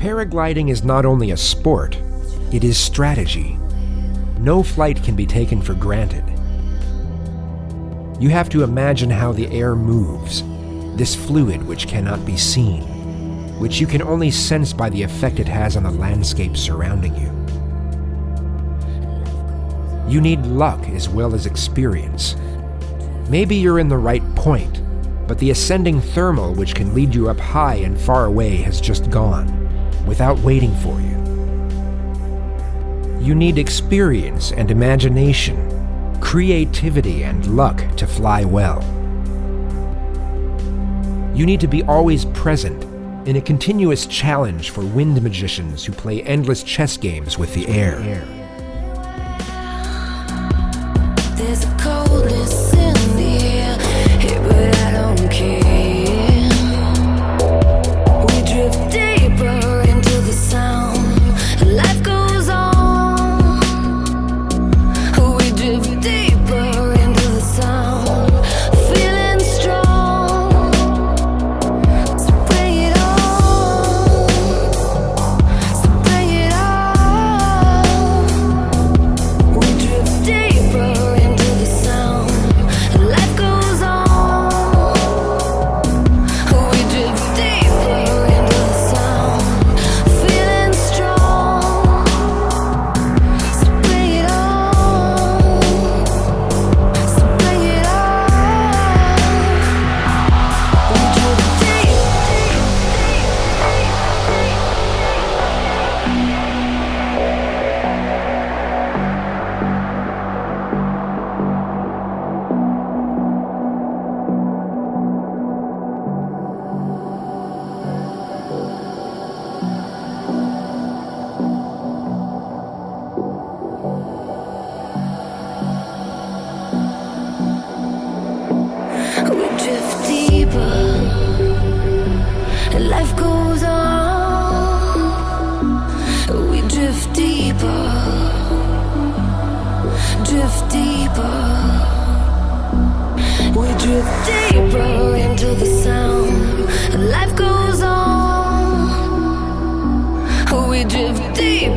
Paragliding is not only a sport, it is strategy. No flight can be taken for granted. You have to imagine how the air moves, this fluid which cannot be seen, which you can only sense by the effect it has on the landscape surrounding you. You need luck as well as experience. Maybe you're in the right point, but the ascending thermal which can lead you up high and far away has just gone, without waiting for you. You need experience and imagination, creativity and luck to fly well. You need to be always present in a continuous challenge for wind magicians who play endless chess games with the air. There's a coldness in the air, but I don't care. We drift deeper into the sound. Life goes on. We drift deeper into the sound. Feeling strong. So bring it on. So bring it on. We drift deeper into the sound. Life goes on. We drift deeper into the sound. Feeling strong. So bring it on. So bring it on. We drift deep. We drift deeper, and life goes on. We drift deeper, drift deeper. We drift deeper into the sound, and life goes on. We drift deeper.